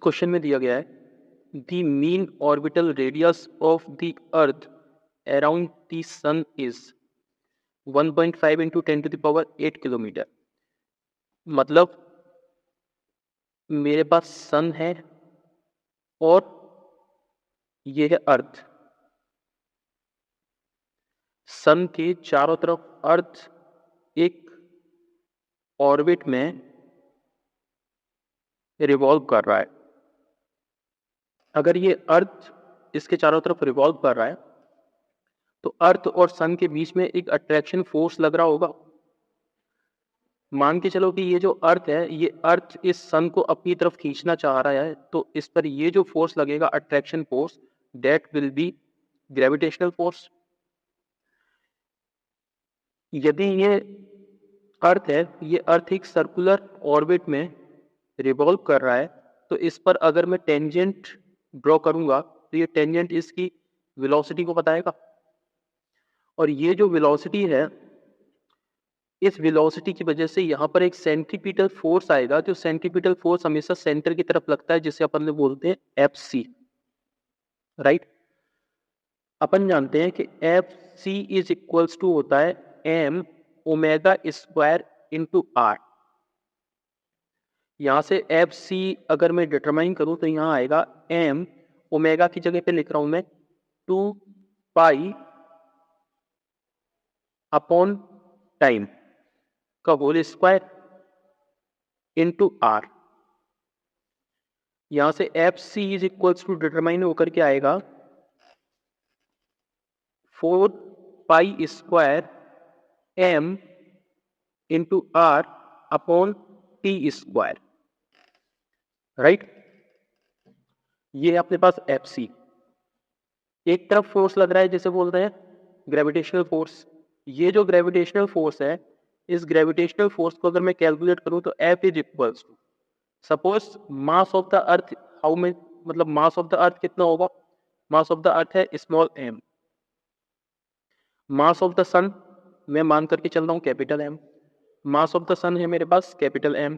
Question में दिया गया है the mean orbital radius of the earth around the sun is 1.5 into 10⁸ kilometre. मतलब मेरे पास सन है और ये है अर्थ। सन के चारों तरफ अर्थ एक ऑर्बिट में रिवॉल्व कर रहा है। अगर ये अर्थ इसके चारों तरफ रिवॉल्व कर रहा है तो अर्थ और सन के बीच में एक अट्रैक्शन फोर्स लग रहा होगा। मान के चलो कि ये जो अर्थ है, ये अर्थ इस सन को अपनी तरफ खींचना चाह रहा है, तो इस पर ये जो फोर्स लगेगा, attraction force, that will be gravitational force. यदि ये अर्थ है, ये अर्थ एक सर्कुलर ऑर्बिट में रिवॉल्व कर रहा है, तो इस पर अगर मैं टेंजेंट ड्रॉ करूंगा तो ये टेंजेंट इसकी वेलोसिटी को बताएगा। और ये जो वेलोसिटी है, इस वेलोसिटी की वजह से यहाँ पर एक सेंट्रीपिटल फोर्स आएगा। जो सेंट्रीपिटल फोर्स हमेशा सेंटर की तरफ लगता है, जिसे अपन बोलते हैं Fc, राइट। अपन जानते हैं कि Fc इज इक्वल्स टू होता है m omega square into R. यहां से Fc अगर मैं डिटरमाइन करूं तो यहां आएगा m, ओमेगा की जगह पे लिख रहा हूं मैं 2 पाई अपॉन टाइम का होल स्क्वायर इंटू आर। यहां से Fc is equals to determine होकर के आएगा 4 pi square m into R upon T square, right. ये अपने पास Fc। एक तरफ फोर्स लग रहा है जिसे बोलते हैं ग्रेविटेशनल फोर्स। ये जो ग्रेविटेशनल फोर्स है, इस ग्रेविटेशनल फोर्स को अगर मैं कैलकुलेट करूं तो F is equals to, suppose mass of the earth, how में मतलब मास ऑफ द अर्थ कितना होगा? मास ऑफ द अर्थ है small m। Mass of the sun मैं मान करके चल रहा हूं capital M। Mass of the sun है मेरे पास capital M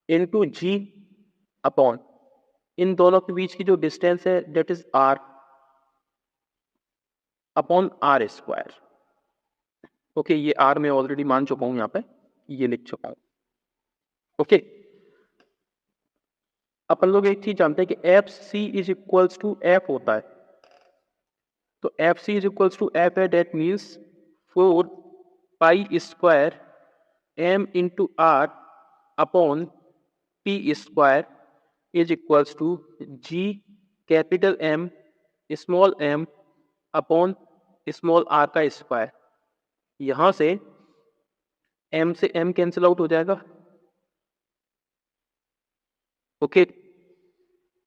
into G upon इन दोनों के बीच की जो डिस्टेंस है that is r upon R square. Okay, ये r मैं ऑलरेडी मान चुका हूं, यहां पे ये लिख चुका हूं। ओके, अपन लोग एक चीज जानते हैं कि Fc is equals to F होता है। तो Fc is equals to F है, that means 4 pi square m into R upon P square is equals to G capital M small m upon small r का square. यहां से m से m cancel out हो जाएगा। Okay,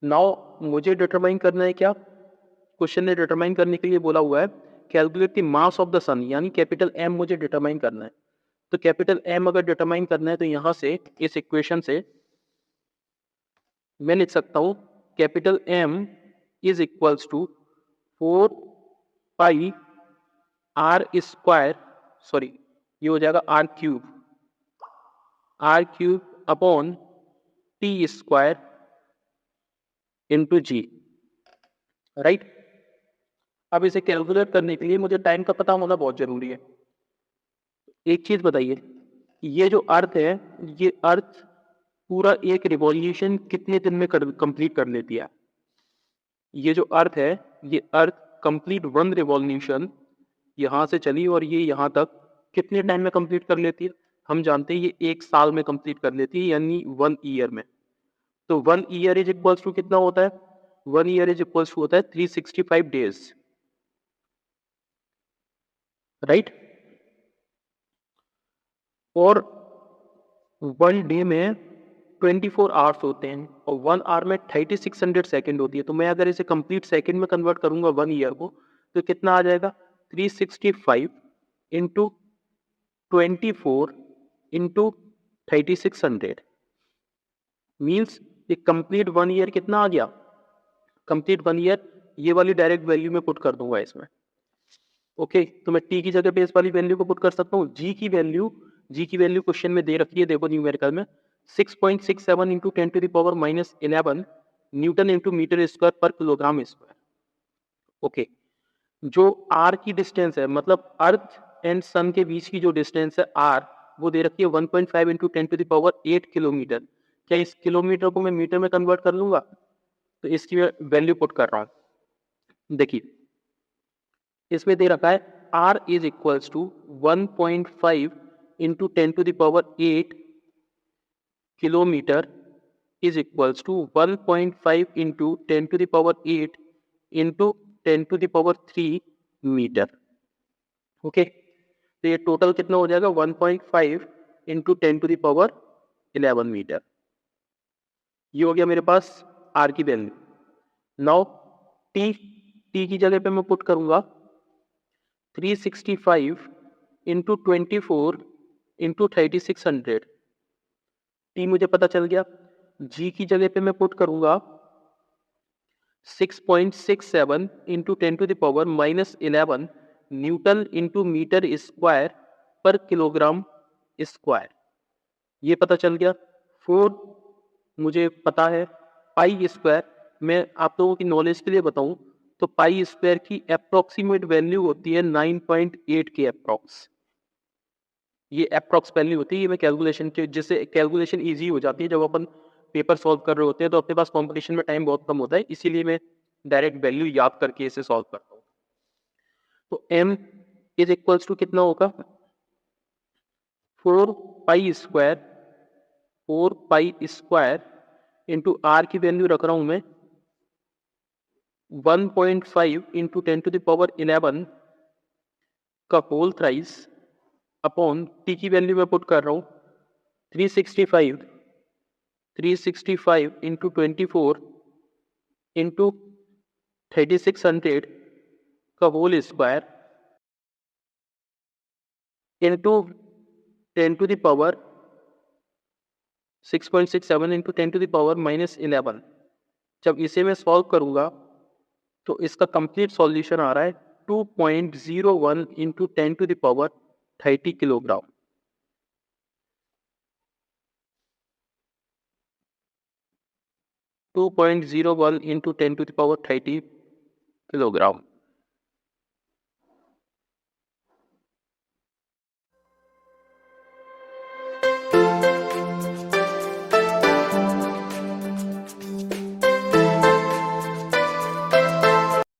now मुझे determine करना है क्या? क्वेश्चन ने डिटरमाइन करने के लिए बोला हुआ है calculate the mass of the sun, यानी कैपिटल M मुझे डिटरमाइन करना है। तो कैपिटल M अगर डिटरमाइन करना है तो यहां से इस इक्वेशन से मैं लिख सकता हूं capital M is equals to 4 pi R square, sorry ये हो जाएगा R cube upon T square into G, right. अब इसे कैलकुलेट करने के लिए मुझे टाइम का पता होना बहुत जरूरी है। एक चीज बताइए, ये जो अर्थ है, ये अर्थ पूरा एक रिवॉल्यूशन कितने दिन में कंप्लीट कर लेती है? ये जो अर्थ है, ये अर्थ कंप्लीट 1 रिवॉल्यूशन यहां से चली और ये यहां तक कितने टाइम में कंप्लीट कर लेती है? हम जानते हैं ये 1 साल में कंप्लीट कर लेती है, यानी 1 ईयर में। तो 1 ईयर इज इक्वल्स टू कितना होता है? 1 ईयर इज इक्वल्स टू होता है 365 डेज, राइट। और 1 डे में 24 आवर्स होते हैं और 1 आवर में 3600 सेकंड होती है। तो मैं अगर इसे कंप्लीट सेकंड में कन्वर्ट करूंगा 1 ईयर को, तो कितना आ जाएगा? 365 इंटू 24 इंटू 3600 मीन्स ये कंप्लीट 1 ईयर कितना आ गया? कंप्लीट 1 ईयर ये वाली डायरेक्ट वैल्यू में पुट कर दूंगा इसमें। ओके, तो मैं टी की जगह पे इस वाली वैल्यू को पुट कर सकता हूँ। जी की वैल्यू क्वेश्चन में दे रखी है, देखो न्यूमेरिकल में 6.67 into 10⁻⁻11 newton into metre square per kilogram square. Okay, जो आर की डिस्टेंस है, मतलब अर्थ एंड सन के बीच की जो डिस्टेंस है आर, वो दे रखी है 1.5 इंटू 10⁸ किलोमीटर। क्या इस किलोमीटर को मैं मीटर में कन्वर्ट कर लूंगा? तो इसकी मैं वैल्यू पुट कर रहा हूं। देखिए, इसमें दे रखा है R is equals to 1.5 into 10⁸ kilometre is equals to 1.5 into 10⁸ into 10⁻³ metre. Okay, तो ये टोटल कितना हो जाएगा? 1.5 इंटू 10⁻11 मीटर। ये हो गया मेरे पास R की वैल्यू। नाउ T की जगह पे मैं पुट करूंगा 365 इंटू 24 इंटू 3600। T मुझे पता चल गया। G की जगह पे मैं पुट करूंगा 6.67 into 10⁻⁻11 newton into metre square per kilogram square. ये पता चल गया। 4 मुझे पता है। पाई स्क्वायर, मैं आप लोगों की नॉलेज के लिए बताऊं तो पाई स्क्वायर की अप्रोक्सीमेट वैल्यू होती है 9.8 के अप्रोक्स। ये अप्रोक्स वैल्यू होती है। ये मैं कैलकुलेशन के, जिससे कैलकुलेशन इजी हो जाती है। जब अपन पेपर सॉल्व कर रहे होते हैं तो अपने पास कंपटीशन में टाइम बहुत कम होता है, इसीलिए मैं डायरेक्ट वैल्यू याद करके इसे सॉल्व करता हूँ। तो m इज इक्वल्स टू कितना होगा? 4 पाई स्क्वायर इंटू आर की वैल्यू रख रहा हूं मैं 1.5 इंटू 10⁻11 का होल थ्राइस अपॉन टी की वैल्यू मैं पुट कर रहा हूं 365 इंटू 24 इंटू 3600 का होल स्क्वायर इंटू 6.67 इंटू 10⁻⁻11। जब इसे मैं सॉल्व करूंगा तो इसका कंप्लीट सॉल्यूशन आ रहा है 2.01 इंटू 10⁻30 किलोग्राम। 2.01 into 10⁻30 kilogram.